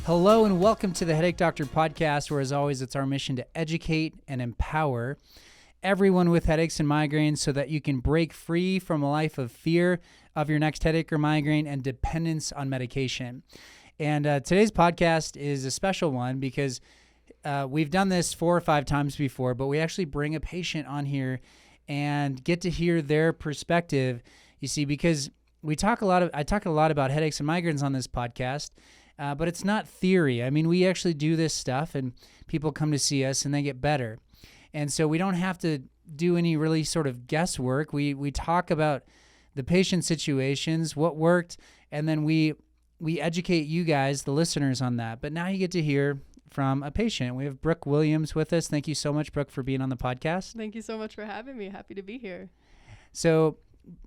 Hello and welcome to the Headache Doctor podcast, where as always, it's our mission to educate and empower everyone with headaches and migraines so that you can break free from a life of fear of your next headache or migraine and dependence on medication. And today's podcast is a special one because we've done this 4 or 5 times before, but we actually bring a patient on here and get to hear their perspective. You see, because I talk a lot about headaches and migraines on this podcast, but it's not theory. I mean, we actually do this stuff and people come to see us and they get better. And so we don't have to do any really sort of guesswork. We talk about the patient situations, what worked, and then we educate you guys, the listeners, on that. But now you get to hear from a patient. We have Brooke Williams with us. Thank you so much, Brooke, for being on the podcast. Thank you so much for having me. Happy to be here. So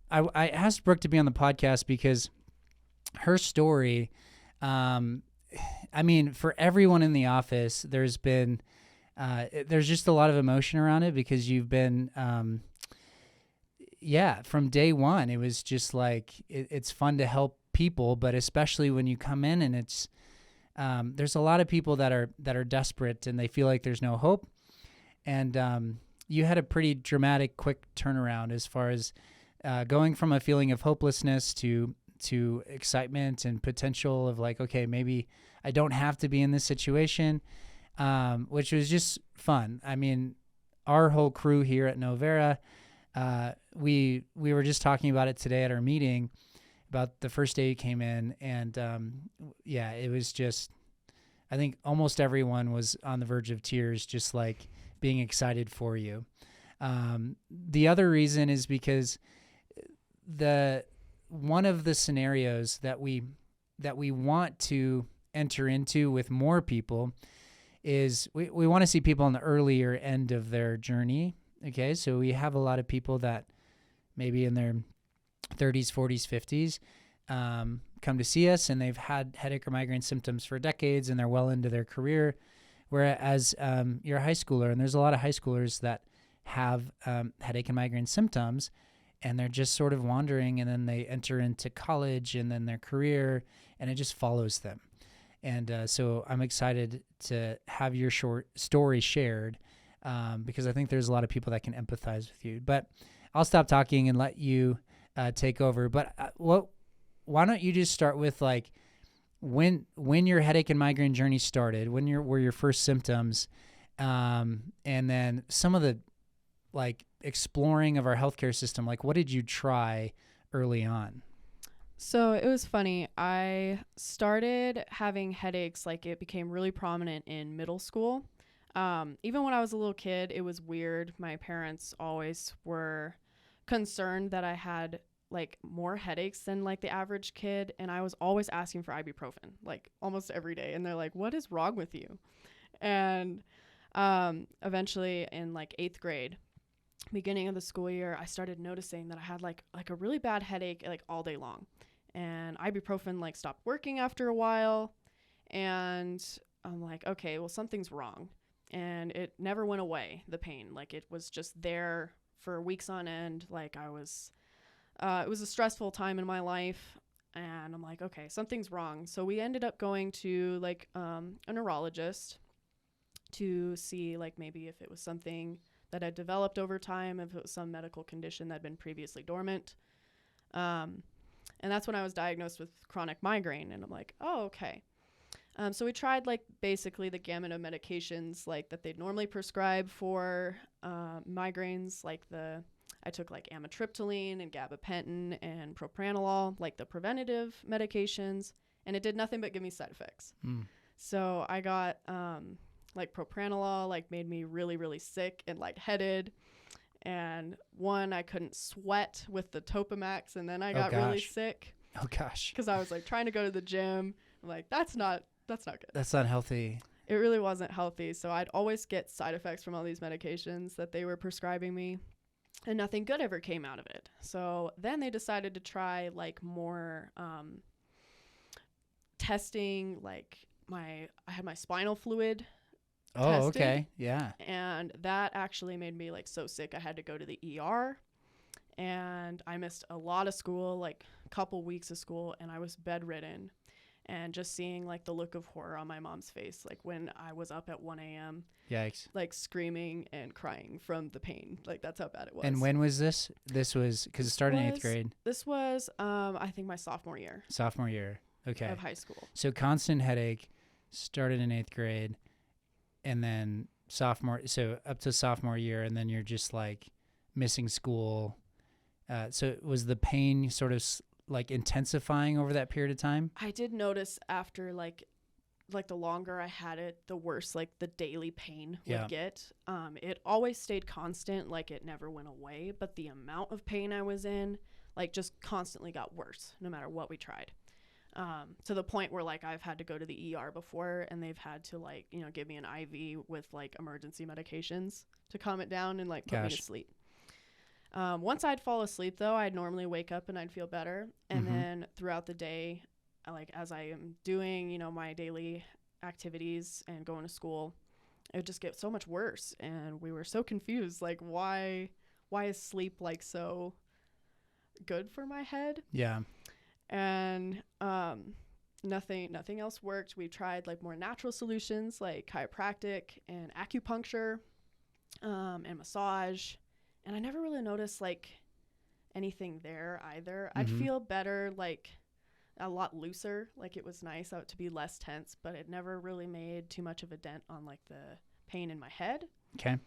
I asked Brooke to be on the podcast because her story, I mean, for everyone in the office, there's just a lot of emotion around it because you've been, from day one, it was just like, it's fun to help people, but especially when you come in and it's, there's a lot of people that are desperate and they feel like there's no hope. And, you had a pretty dramatic, quick turnaround as far as, going from a feeling of hopelessness to excitement and potential of like, okay, maybe I don't have to be in this situation, which was just fun. I mean, our whole crew here at Novera, we were just talking about it today at our meeting about the first day you came in. And it was just, I think almost everyone was on the verge of tears, just like being excited for you. The other reason is because one of the scenarios that we want to enter into with more people is we want to see people on the earlier end of their journey. Okay, so we have a lot of people that maybe in their 30s, 40s, 50s come to see us and they've had headache or migraine symptoms for decades and they're well into their career, whereas you're a high schooler, and there's a lot of high schoolers that have headache and migraine symptoms, and they're just sort of wandering, and then they enter into college and then their career, and it just follows them. And so I'm excited to have your short story shared because I think there's a lot of people that can empathize with you. But I'll stop talking and let you take over. But why don't you just start with like when your headache and migraine journey started, were your first symptoms, and then some of the like exploring of our healthcare system, like what did you try early on? So it was funny. I started having headaches, like it became really prominent in middle school. Even when I was a little kid, it was weird. My parents always were concerned that I had like more headaches than like the average kid. And I was always asking for ibuprofen, like almost every day. And they're like, what is wrong with you? And eventually in like 8th grade, beginning of the school year, I started noticing that I had like a really bad headache like all day long, and ibuprofen like stopped working after a while, and I'm like, okay, well, something's wrong. And it never went away, the pain. Like it was just there for weeks on end. Like it was a stressful time in my life, and I'm like, okay, something's wrong. So we ended up going to like a neurologist to see like maybe if it was something that had developed over time, if it was some medical condition that had been previously dormant. And that's when I was diagnosed with chronic migraine. And I'm like, oh, okay. So we tried like basically the gamut of medications like that they'd normally prescribe for migraines. Like I took like amitriptyline and gabapentin and propranolol, like the preventative medications, and it did nothing but give me side effects. So I got like propranolol like made me really, really sick and lightheaded. And I couldn't sweat with the Topamax, and then I got really sick. Oh gosh. Because I was like trying to go to the gym. I'm like, that's not good. That's not healthy. It really wasn't healthy. So I'd always get side effects from all these medications that they were prescribing me, and nothing good ever came out of it. So then they decided to try like more testing. Like I had my spinal fluid tested. Okay. Yeah. And that actually made me like so sick I had to go to the ER, and I missed a lot of school, like a couple weeks of school, and I was bedridden. and just seeing like the look of horror on my mom's face, like when I was up at 1 a.m. Yikes. like screaming and crying from the pain. Like that's how bad it was. And when was this? This was because it started in 8th grade. This was, I think my sophomore year. Sophomore year. Okay. Of high school. So constant headache started in 8th grade, and then so up to sophomore year, and then you're just like missing school. So was the pain sort of like intensifying over that period of time? I did notice after like the longer I had it, the worse like the daily pain would get. It always stayed constant, like it never went away, but the amount of pain I was in like just constantly got worse no matter what we tried. To the point where like I've had to go to the ER before, and they've had to like, you know, give me an IV with like emergency medications to calm it down and like put me to sleep. Once I'd fall asleep though, I'd normally wake up and I'd feel better. And then throughout the day, like as I am doing, you know, my daily activities and going to school, it would just get so much worse. And we were so confused, like why is sleep like so good for my head? Yeah. And nothing else worked. We tried like more natural solutions like chiropractic and acupuncture and massage, and I never really noticed like anything there either. I'd feel better, like a lot looser, like it was nice out to be less tense, but it never really made too much of a dent on like the pain in my head. Okay.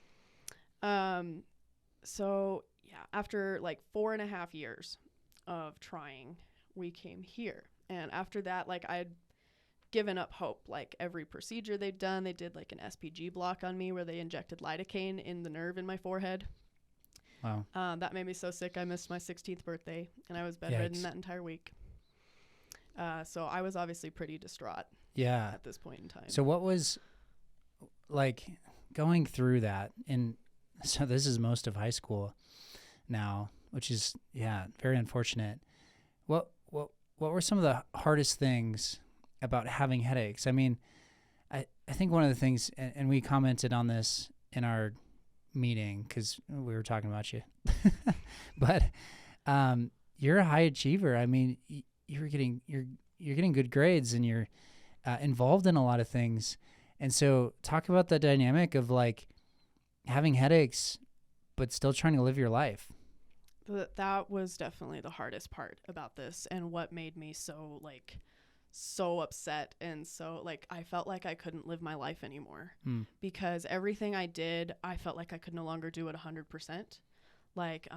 So yeah, after like 4.5 years of trying, we came here. And after that, like I'd given up hope. Like every procedure they'd done, they did like an SPG block on me where they injected lidocaine in the nerve in my forehead. Wow. That made me so sick. I missed my 16th birthday, and I was bedridden that entire week. So I was obviously pretty distraught. Yeah. At this point in time. So what was like going through that? And so this is most of high school now, which is, very unfortunate. What were some of the hardest things about having headaches? I mean, I think one of the things, and we commented on this in our meeting because we were talking about you, but you're a high achiever. I mean, you're getting good grades, and you're involved in a lot of things. And so talk about the dynamic of like having headaches, but still trying to live your life. That was definitely the hardest part about this, and what made me so upset, and so like I felt like I couldn't live my life anymore because everything I did, I felt like I could no longer do it 100%. Like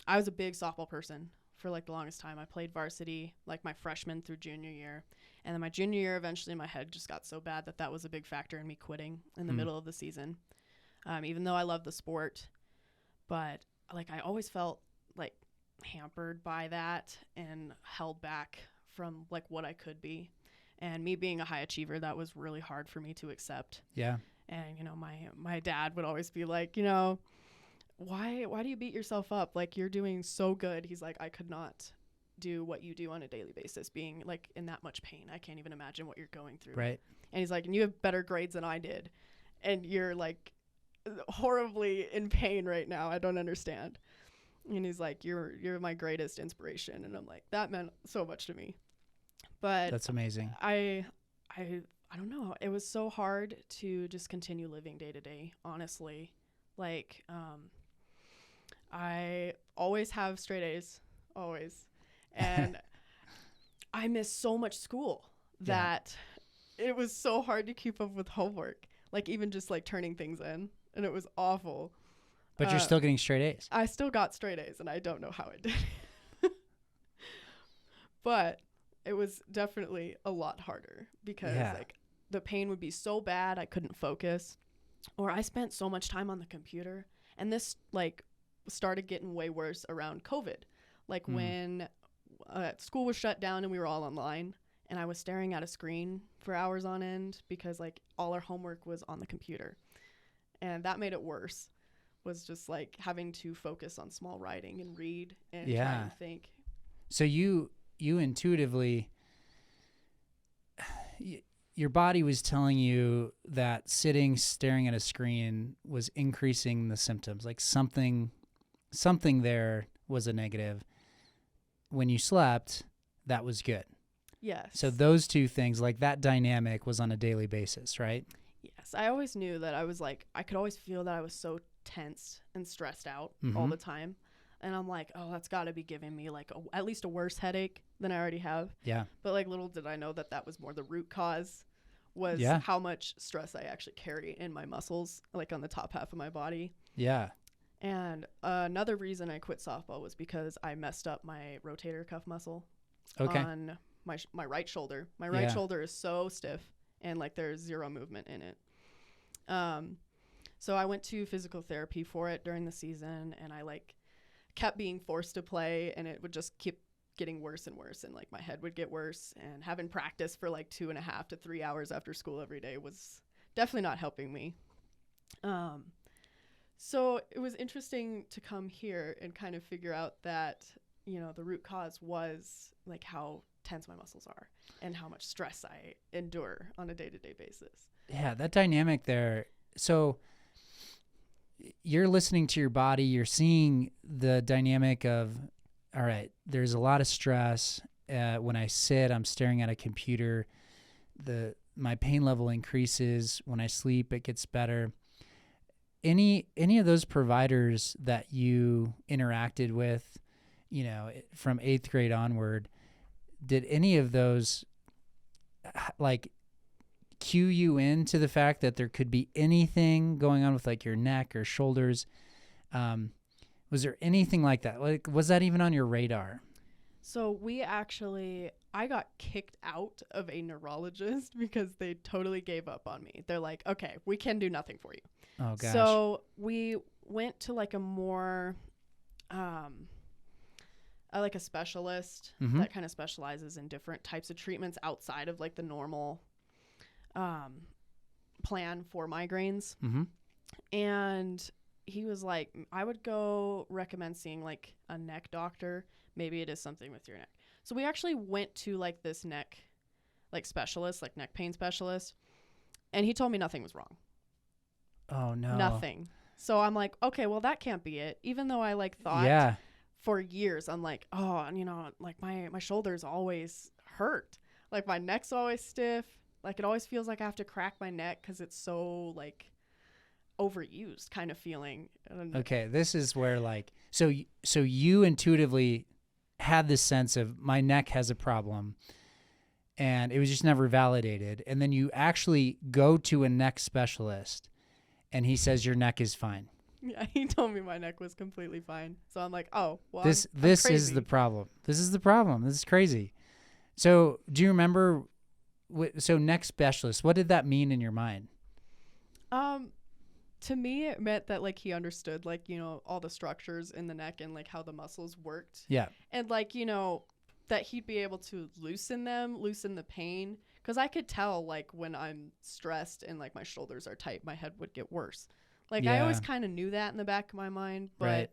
I was a big softball person for like the longest time. I played varsity like my freshman through junior year, and then my junior year eventually my head just got so bad that was a big factor in me quitting in the middle of the season. Even though I loved the sport, but like I always felt like hampered by that and held back from like what I could be. And me being a high achiever, that was really hard for me to accept. Yeah. And, you know, my dad would always be like, you know, why do you beat yourself up? Like, you're doing so good. He's like, I could not do what you do on a daily basis, being like in that much pain. I can't even imagine what you're going through. Right. And he's like, and you have better grades than I did, and you're like horribly in pain right now. I don't understand. And he's like, you're my greatest inspiration. And I'm like, that meant so much to me. But that's amazing. I don't know. It was so hard to just continue living day to day, honestly. Like, I always have straight A's, always. And I missed so much school that it was so hard to keep up with homework. Like even just like turning things in, and it was awful. But you're still getting straight A's. I still got straight A's, and I don't know how I did. But it was definitely a lot harder because like the pain would be so bad I couldn't focus, or I spent so much time on the computer. And this like started getting way worse around COVID, like when school was shut down and we were all online, and I was staring at a screen for hours on end because like all our homework was on the computer, and that made it worse. Was just like having to focus on small writing and read and try and think. So you intuitively, your body was telling you that staring at a screen was increasing the symptoms, like something there was a negative. When you slept, that was good. Yes. So those two things, like that dynamic was on a daily basis, right? Yes. I always knew that I was like, I could always feel that I was so tense and stressed out all the time. And I'm like, oh, that's got to be giving me like at least a worse headache than I already have. Yeah. But like little did I know that that was more the root cause was how much stress I actually carry in my muscles, like on the top half of my body. Yeah. And another reason I quit softball was because I messed up my rotator cuff muscle on my right shoulder. My right shoulder is so stiff and like there's zero movement in it. So I went to physical therapy for it during the season, and I like kept being forced to play, and it would just keep getting worse and worse, and like my head would get worse, and having practice for like 2.5 to 3 hours after school every day was definitely not helping me. So it was interesting to come here and kind of figure out that, you know, the root cause was like how tense my muscles are and how much stress I endure on a day-to-day basis. Yeah, that dynamic there. So you're listening to your body, you're seeing the dynamic of, all right, there's a lot of stress. When I sit, I'm staring at a computer. My pain level increases. When I sleep, it gets better. Any of those providers that you interacted with, you know, from 8th grade onward, did any of those like cue you into the fact that there could be anything going on with like your neck or shoulders? Was there anything like that? Like, was that even on your radar? So I got kicked out of a neurologist because they totally gave up on me. They're like, okay, we can do nothing for you. Oh gosh. So we went to like a more, like a specialist that kind of specializes in different types of treatments outside of like the normal plan for migraines. And he was like, I would go recommend seeing like a neck doctor. Maybe it is something with your neck. So we actually went to like this neck like specialist, like neck pain specialist, and he told me nothing was wrong. Oh no. Nothing. So I'm like, okay, well that can't be it. Even though I like thought for years, I'm like, oh, you know, like my shoulders always hurt. Like my neck's always stiff. Like it always feels like I have to crack my neck because it's so like overused kind of feeling. Okay, this is where like, so you intuitively had this sense of my neck has a problem, and it was just never validated. And then you actually go to a neck specialist, and he says your neck is fine. Yeah, he told me my neck was completely fine. So I'm like, oh, well, this I'm is crazy. the problem. This is the problem. This is crazy. So do you remember? So neck specialist, what did that mean in your mind? To me, it meant that like he understood like, you know, all the structures in the neck and like how the muscles worked. Yeah. And like, you know, that he'd be able to loosen the pain. Because I could tell like when I'm stressed and like my shoulders are tight, my head would get worse. Like I always kind of knew that in the back of my mind, but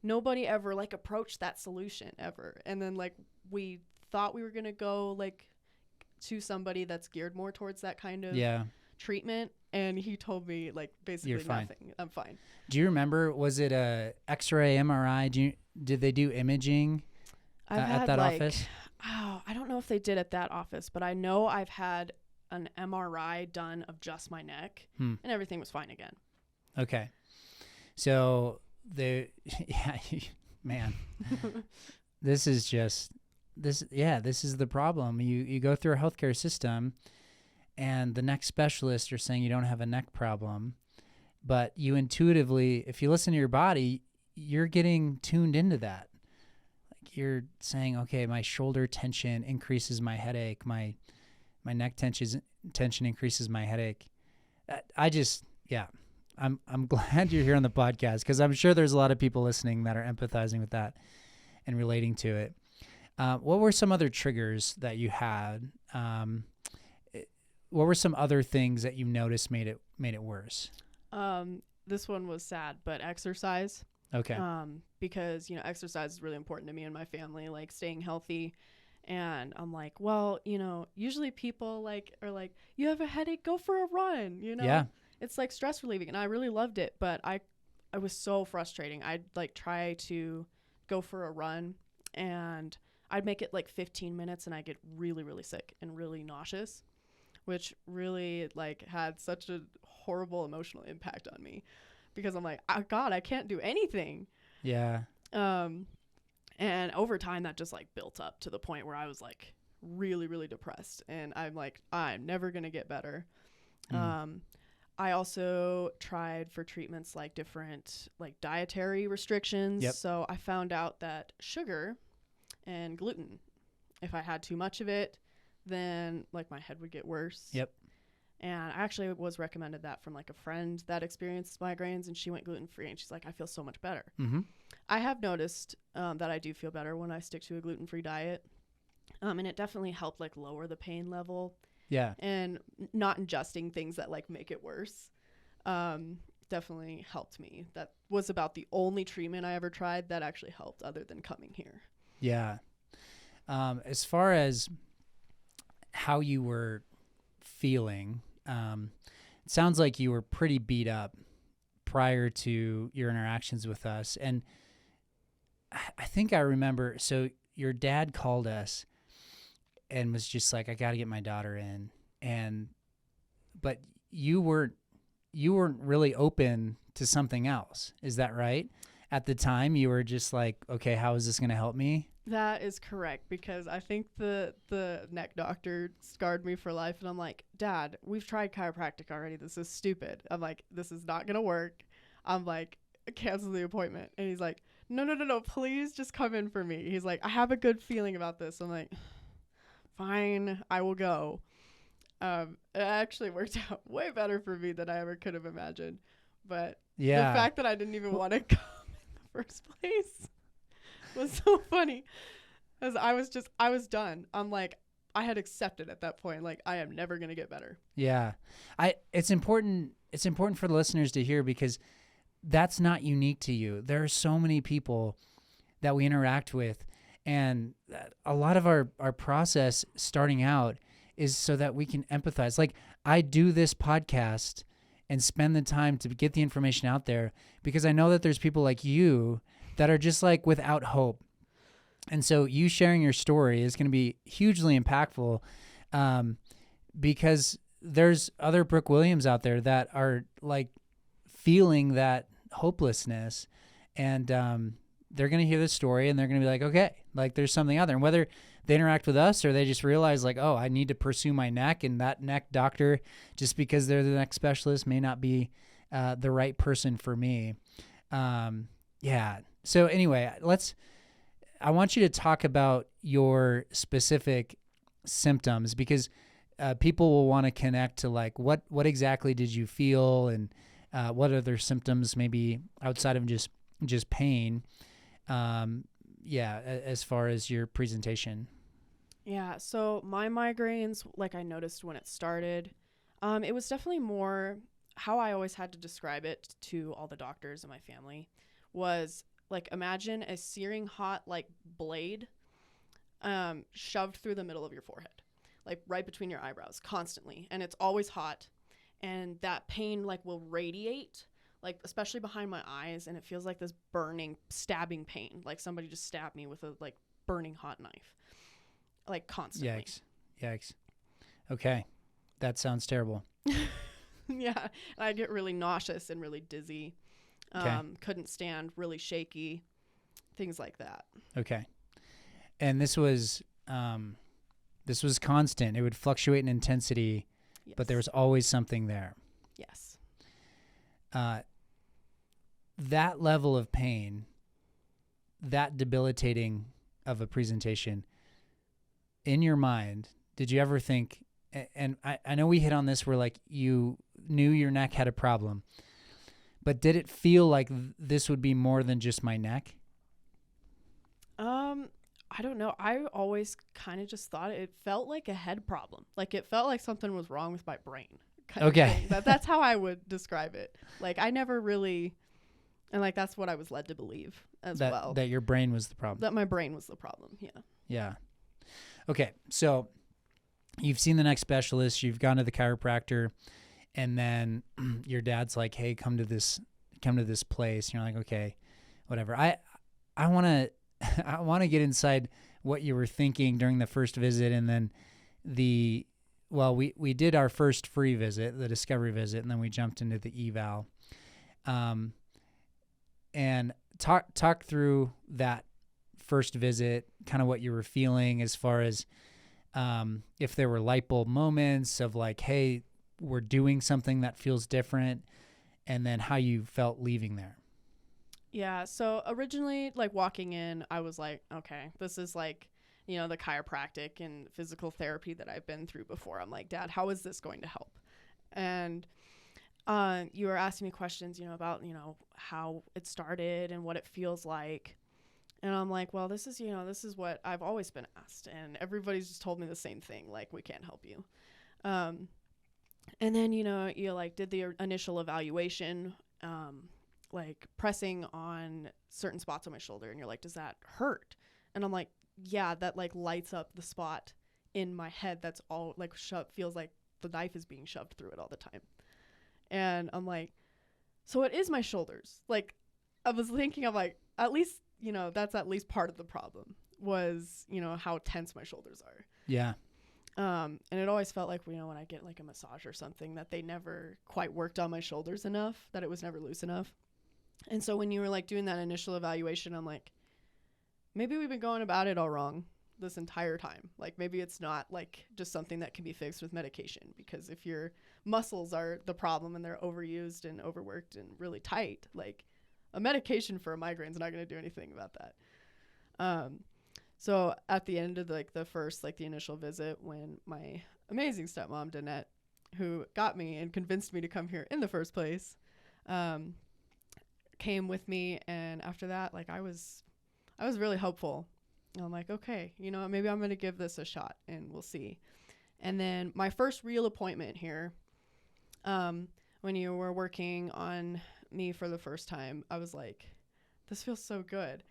nobody ever like approached that solution ever. And then like we thought we were going to go like to somebody that's geared more towards that kind of treatment, and he told me like basically you're fine. Nothing. I'm fine. Do you remember, was it a X-ray, MRI? Did they do imaging at that office? Oh, I don't know if they did at that office, but I know I've had an MRI done of just my neck, and everything was fine again. Okay. So man, this is the problem. You go through a healthcare system, and the neck specialists are saying you don't have a neck problem, but you intuitively, if you listen to your body, you're getting tuned into that. Like you're saying, okay, my shoulder tension increases my headache. My neck tension increases my headache. I'm glad you're here on the podcast, because I'm sure there's a lot of people listening that are empathizing with that and relating to it. What were some other triggers that you had? What were some other things that you noticed made it worse? This one was sad, but exercise. Okay. Because, you know, exercise is really important to me and my family, like staying healthy. And I'm like, well, you know, usually people like are like, you have a headache, go for a run, you know? Yeah. It's like stress relieving, and I really loved it, but I was so frustrating. I'd like try to go for a run, and I'd make it like 15 minutes and I get really, really sick and really nauseous, which really like had such a horrible emotional impact on me because I'm like, oh God, I can't do anything. Yeah. And over time that just like built up to the point where I was like really, really depressed, and I'm like, I'm never going to get better. I also tried for treatments like different like dietary restrictions. Yep. So I found out that sugar and gluten, if I had too much of it, then like my head would get worse. Yep. And I actually was recommended that from like a friend that experienced migraines, and she went gluten-free, and she's like, I feel so much better. Mm-hmm. I have noticed that I do feel better when I stick to a gluten-free diet. And it definitely helped like lower the pain level. Yeah. And not ingesting things that like make it worse definitely helped me. That was about the only treatment I ever tried that actually helped other than coming here. Yeah. As far as how you were feeling, it sounds like you were pretty beat up prior to your interactions with us. And I think I remember, so your dad called us and was just like, I got to get my daughter in. But you weren't really open to something else. Is that right? At the time you were just like, okay, how is this going to help me? That is correct, because I think the neck doctor scarred me for life, and I'm like, Dad, we've tried chiropractic already. This is stupid. I'm like, this is not going to work. I'm like, cancel the appointment. And he's like, no, please just come in for me. He's like, I have a good feeling about this. I'm like, fine, I will go. It actually worked out way better for me than I ever could have imagined. But yeah, the fact that I didn't even want to come in the first place was so funny, because I was done. I'm like, I had accepted at that point, like, I am never going to get better. Yeah. It's important for the listeners to hear, because that's not unique to you. There are so many people that we interact with, and a lot of our process starting out is so that we can empathize. Like, I do this podcast and spend the time to get the information out there because I know that there's people like you that are just like without hope. And so you sharing your story is going to be hugely impactful, because there's other Brooke Williams out there that are like feeling that hopelessness, and they're going to hear this story and they're going to be like, okay, like there's something out there. And whether they interact with us or they just realize like, oh, I need to pursue my neck, and that neck doctor, just because they're the neck specialist, may not be the right person for me. Yeah. So anyway, I want you to talk about your specific symptoms, because people will want to connect to like, what exactly did you feel, and what other symptoms maybe outside of just pain. As far as your presentation. Yeah. So my migraines, like I noticed when it started, it was definitely more how I always had to describe it to all the doctors in my family was like, imagine a searing hot, like blade, shoved through the middle of your forehead, like right between your eyebrows constantly. And it's always hot. And that pain like will radiate, like especially behind my eyes. And it feels like this burning, stabbing pain. Like somebody just stabbed me with a like burning hot knife, like constantly. Yikes. Okay. That sounds terrible. Yeah. And I get really nauseous and really dizzy. Couldn't stand, really shaky, things like that. Okay. And this was constant. It would fluctuate in intensity, yes, but there was always something there. Yes. That level of pain, that debilitating of a presentation, in your mind, did you ever think, and I know we hit on this where like you knew your neck had a problem, but did it feel like this would be more than just my neck? I don't know. I always kind of just thought it felt like a head problem. Like it felt like something was wrong with my brain. Okay. That's how I would describe it. Like I never really, and like that's what I was led to believe as well. That your brain was the problem. That my brain was the problem. Yeah. Yeah. Okay. So you've seen the neck specialist, you've gone to the chiropractor, and then your dad's like, hey, come to this place. And you're like, okay, whatever. I want to get inside what you were thinking during the first visit, and then we did our first free visit, the discovery visit, and then we jumped into the eval. And talk through that first visit, kind of what you were feeling as far as if there were light bulb moments of like, hey, we're doing something that feels different, and then how you felt leaving there. Yeah. So originally, like walking in, I was like, okay, this is like, the chiropractic and physical therapy that I've been through before. I'm like, Dad, how is this going to help? And you were asking me questions, about, how it started and what it feels like. And I'm like, well, this is what I've always been asked. And everybody's just told me the same thing, like, we can't help you. And then, you like did the initial evaluation, like pressing on certain spots on my shoulder. And you're like, does that hurt? And I'm like, yeah, that like lights up the spot in my head. That's all like feels like the knife is being shoved through it all the time. And I'm like, so it is my shoulders. Like I was thinking of like, at least, that's at least part of the problem was, how tense my shoulders are. Yeah. And it always felt like, when I get like a massage or something that they never quite worked on my shoulders enough, that it was never loose enough. And so when you were like doing that initial evaluation, I'm like, maybe we've been going about it all wrong this entire time. Like maybe it's not like just something that can be fixed with medication, because if your muscles are the problem and they're overused and overworked and really tight, like a medication for a migraine is not going to do anything about that. So at the end of like the first, like the initial visit, when my amazing stepmom, Danette, who got me and convinced me to come here in the first place, came with me. And after that, like I was really hopeful. And I'm like, okay, maybe I'm going to give this a shot and we'll see. And then my first real appointment here, when you were working on me for the first time, I was like, this feels so good.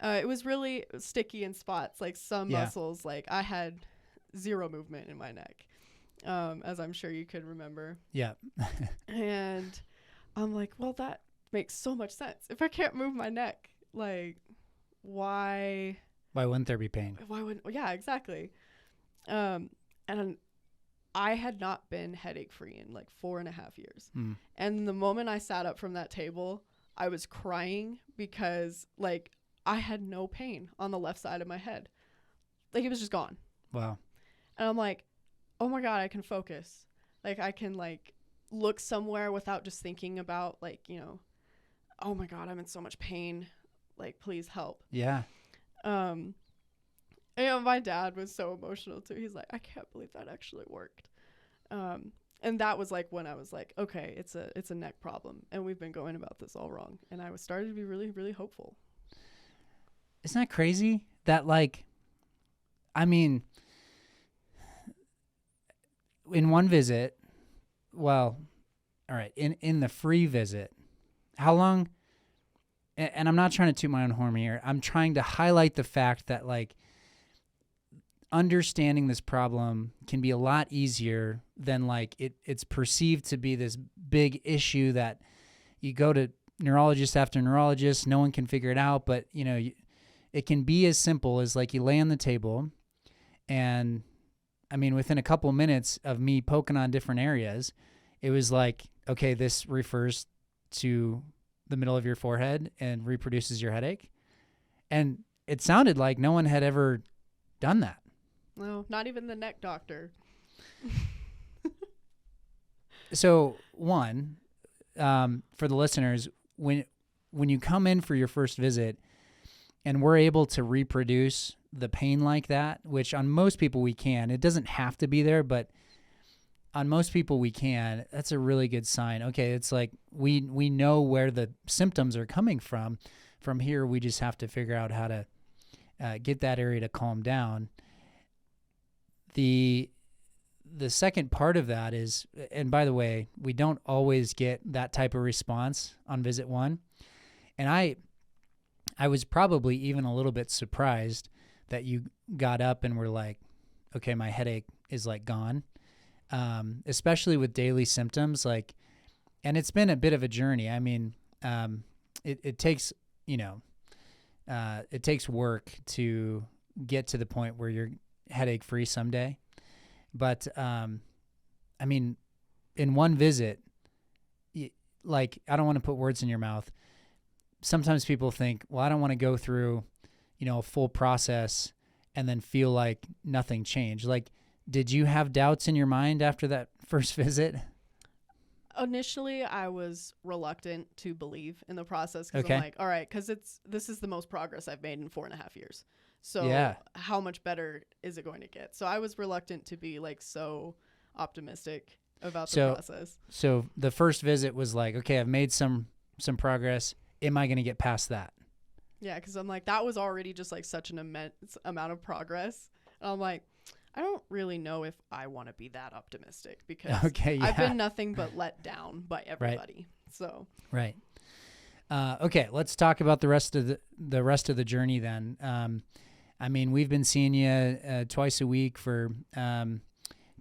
It was really sticky in spots, like some muscles, like I had zero movement in my neck, as I'm sure you could remember. Yeah. And I'm like, well, that makes so much sense. If I can't move my neck, like, why wouldn't there be pain? Yeah, exactly. And I had not been headache free in like 4.5 years. And the moment I sat up from that table, I was crying because like I had no pain on the left side of my head. Like it was just gone. Wow. And I'm like, oh my God, I can focus. Like I can like look somewhere without just thinking about like, oh my God, I'm in so much pain. Like, please help. Yeah. And my dad was so emotional too. He's like, I can't believe that actually worked. And that was like when I was like, okay, it's a neck problem, and we've been going about this all wrong. And I was starting to be really, really hopeful. Isn't that crazy? That like, I mean, in one visit, well, all right, in the free visit, how long? And I'm not trying to toot my own horn here. I'm trying to highlight the fact that like understanding this problem can be a lot easier than like it's perceived to be this big issue that you go to neurologist after neurologist, no one can figure it out. But it can be as simple as like you lay on the table, and I mean within a couple of minutes of me poking on different areas, it was like, okay, this refers to the middle of your forehead and reproduces your headache. And it sounded like no one had ever done that. No, not even the neck doctor. So one, for the listeners, when you come in for your first visit and we're able to reproduce the pain like that, which on most people we can, it doesn't have to be there, but on most people we can, that's a really good sign. Okay, it's like we know where the symptoms are coming from. From here, we just have to figure out how to get that area to calm down. The second part of that is, and by the way, we don't always get that type of response on visit one. And I was probably even a little bit surprised that you got up and were like, okay, my headache is like gone. Especially with daily symptoms, like, and it's been a bit of a journey. I mean, it takes, it takes work to get to the point where you're headache free someday. But, I mean, in one visit, like, I don't want to put words in your mouth. Sometimes people think, well, I don't want to go through, a full process and then feel like nothing changed. Like, did you have doubts in your mind after that first visit? Initially, I was reluctant to believe in the process because Okay. I'm like, all right, because this is the most progress I've made in 4.5 years. So Yeah. how much better is it going to get? So I was reluctant to be like so optimistic about the process. So the first visit was like, okay, I've made some progress. Am I going to get past that? Yeah, because I'm like, that was already just like such an immense amount of progress. And I'm like, I don't really know if I want to be that optimistic because Okay, yeah. I've been nothing but let down by everybody. Right. So right. Okay, let's talk about the rest of the journey then. I mean, we've been seeing you twice a week for 2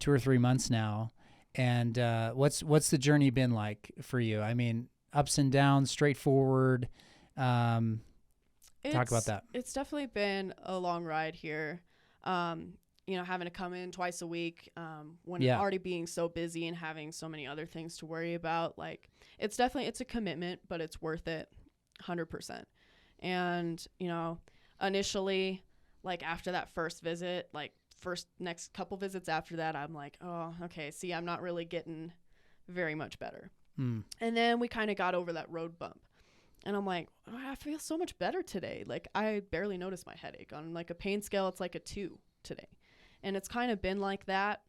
or 3 months now, and what's the journey been like for you? I mean, ups and downs, straightforward. Talk about that. It's definitely been a long ride here. Having to come in twice a week when already being so busy and having so many other things to worry about. Like, it's a commitment, but it's worth it 100%. And, initially, like after that first visit, like next couple visits after that, I'm like, oh, okay, see, I'm not really getting very much better. And then we kind of got over that road bump. And I'm like, oh, I feel so much better today. Like, I barely noticed my headache. On like a pain scale, it's like a 2 today. And it's kind of been like that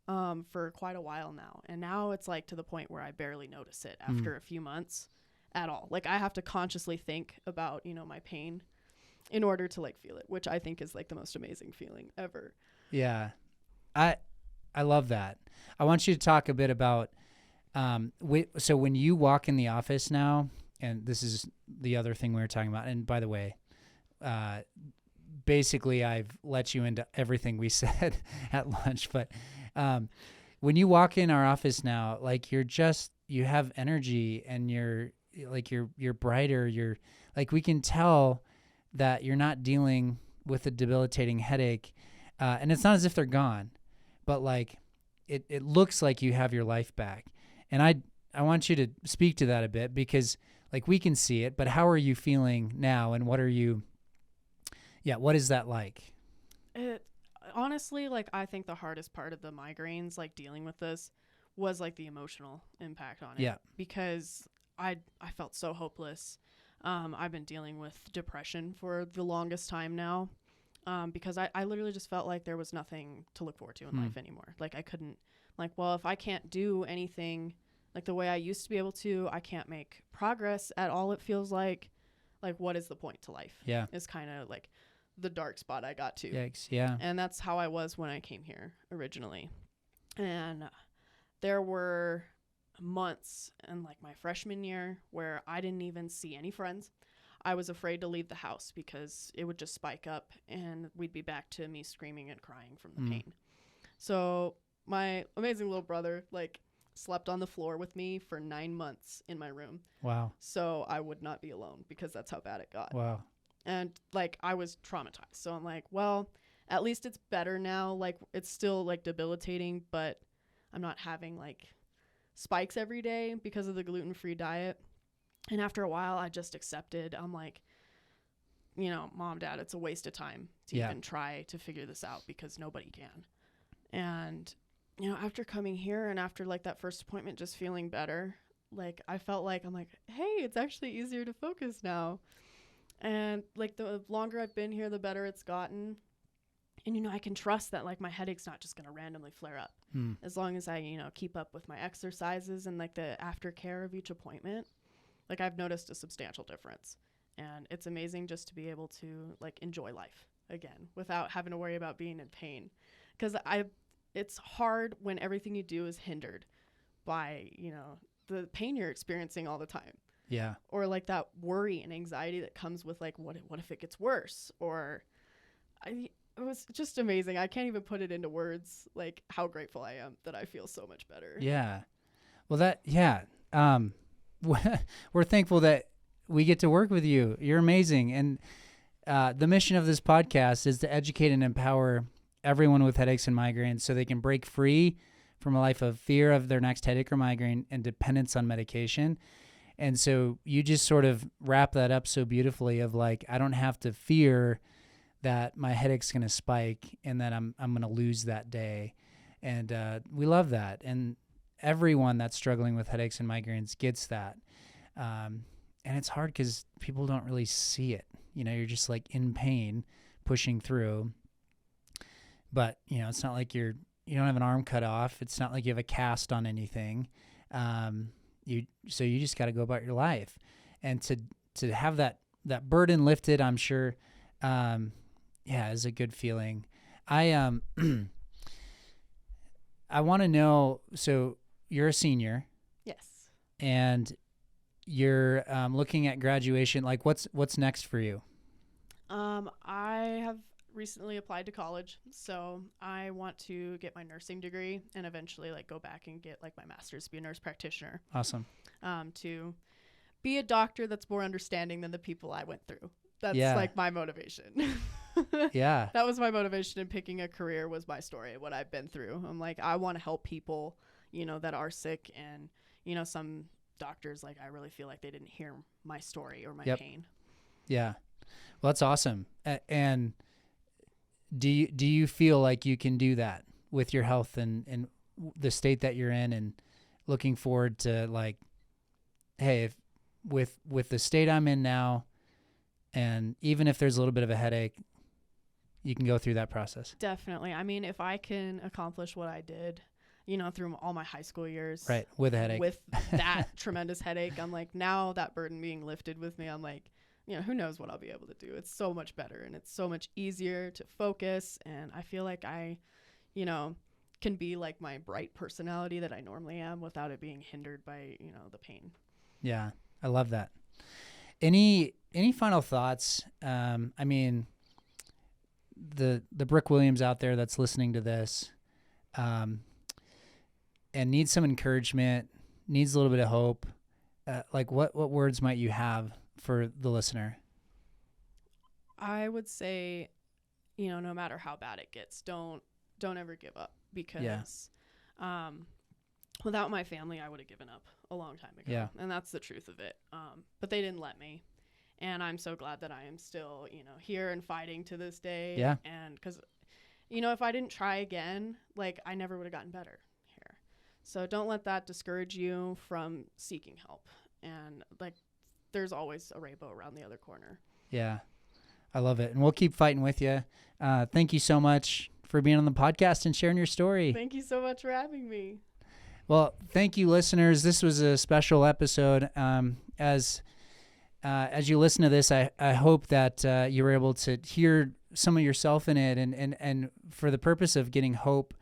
for quite a while now. And now it's like to the point where I barely notice it after a few months at all. Like, I have to consciously think about, my pain in order to like feel it, which I think is like the most amazing feeling ever. Yeah. I love that. I want you to talk a bit about, so when you walk in the office now, and this is the other thing we were talking about, and by the way, basically I've let you into everything we said at lunch, but when you walk in our office now, like you have energy and you're brighter. You're like, we can tell that you're not dealing with a debilitating headache. And it's not as if they're gone, but like it looks like you have your life back. And I want you to speak to that a bit because like we can see it, but how are you feeling now? And what is that like? Honestly, like, I think the hardest part of the migraines, like dealing with this, was like the emotional impact on it. Yeah. Because I felt so hopeless. I've been dealing with depression for the longest time now. Because I literally just felt like there was nothing to look forward to in life anymore. Like, I couldn't, like, well, if I can't do anything like the way I used to be able to, I can't make progress at all. It feels like what is the point to life? Yeah. Is kind of like the dark spot I got to. Yikes. Yeah. And that's how I was when I came here originally. And there were months in like my freshman year where I didn't even see any friends. I was afraid to leave the house because it would just spike up and we'd be back to me screaming and crying from the pain. So my amazing little brother like slept on the floor with me for 9 months in my room. Wow. So I would not be alone because that's how bad it got. Wow. And like I was traumatized. So I'm like, well, at least it's better now. Like, it's still like debilitating, but I'm not having like spikes every day because of the gluten-free diet. And after a while, I just accepted. I'm like, Mom, Dad, it's a waste of time to even try to figure this out because nobody can. And, after coming here and after like that first appointment, just feeling better, like I felt like, I'm like, hey, it's actually easier to focus now. And like the longer I've been here, the better it's gotten. And, I can trust that like my headache's not just going to randomly flare up as long as I, keep up with my exercises and like the aftercare of each appointment. Like, I've noticed a substantial difference, and it's amazing just to be able to like enjoy life again without having to worry about being in pain. Because it's hard when everything you do is hindered by, the pain you're experiencing all the time. Yeah. Or like that worry and anxiety that comes with like, what if it gets worse? Or it was just amazing. I can't even put it into words, like how grateful I am that I feel so much better. Yeah. Well, we're thankful that we get to work with you. You're amazing. And the mission of this podcast is to educate and empower everyone with headaches and migraines so they can break free from a life of fear of their next headache or migraine and dependence on medication. And so you just sort of wrap that up so beautifully of like, I don't have to fear that my headache's going to spike and that I'm going to lose that day. And we love that. And everyone that's struggling with headaches and migraines gets that. And it's hard because people don't really see it. You know, you're just like in pain, pushing through. But, you know, it's not like you don't have an arm cut off. It's not like you have a cast on anything. So you just got to go about your life. And to have that burden lifted, I'm sure, is a good feeling. I want to know, so you're a senior. Yes. And you're looking at graduation. Like what's next for you? I have recently applied to college, so I want to get my nursing degree and eventually like go back and get like my master's to be a nurse practitioner. Awesome. To be a doctor that's more understanding than the people I went through. That's like my motivation. Yeah. That was my motivation in picking a career, was my story, what I've been through. I'm like, I want to help people, you know, that are sick, and, you know, some doctors, like, I really feel like they didn't hear my story or my pain. Yeah. Well, that's awesome. And do you feel like you can do that with your health and the state that you're in, and looking forward to, like, hey, if with the state I'm in now, and even if there's a little bit of a headache, you can go through that process? Definitely. I mean, if I can accomplish what I did, you know, through all my high school years. Right, with a headache. With that tremendous headache, I'm like, now that burden being lifted with me, I'm like, you know, who knows what I'll be able to do. It's so much better, and it's so much easier to focus, and I feel like I, you know, can be like my bright personality that I normally am without it being hindered by, you know, the pain. Yeah, I love that. Any final thoughts? I mean, the Brooke Williams out there that's listening to this, and needs some encouragement, needs a little bit of hope. Like what words might you have for the listener? I would say, you know, no matter how bad it gets, don't ever give up, because without my family, I would have given up a long time ago. Yeah. And that's the truth of it. But they didn't let me. And I'm so glad that I am still, you know, here and fighting to this day. Yeah. And because, you know, if I didn't try again, like, I never would have gotten better here. So don't let that discourage you from seeking help. And, like, there's always a rainbow around the other corner. Yeah. I love it. And we'll keep fighting with you. Thank you so much for being on the podcast and sharing your story. Thank you so much for having me. Well, thank you, listeners. This was a special episode. As you listen to this, I hope that you were able to hear some of yourself in it, and for the purpose of getting hope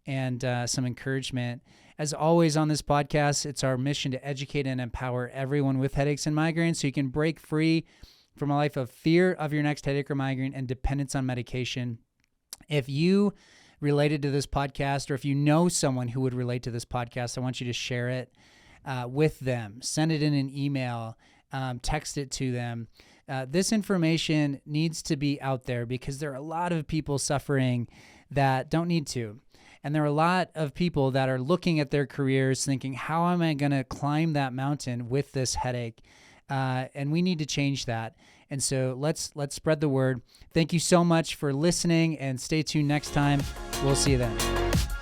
and some encouragement. As always on this podcast, it's our mission to educate and empower everyone with headaches and migraines so you can break free from a life of fear of your next headache or migraine and dependence on medication. If you related to this podcast, or if you know someone who would relate to this podcast, I want you to share it with them. Send it in an email, text it to them. This information needs to be out there because there are a lot of people suffering that don't need to. And there are a lot of people that are looking at their careers thinking, how am I going to climb that mountain with this headache? And we need to change that. And so let's spread the word. Thank you so much for listening, and stay tuned next time. We'll see you then.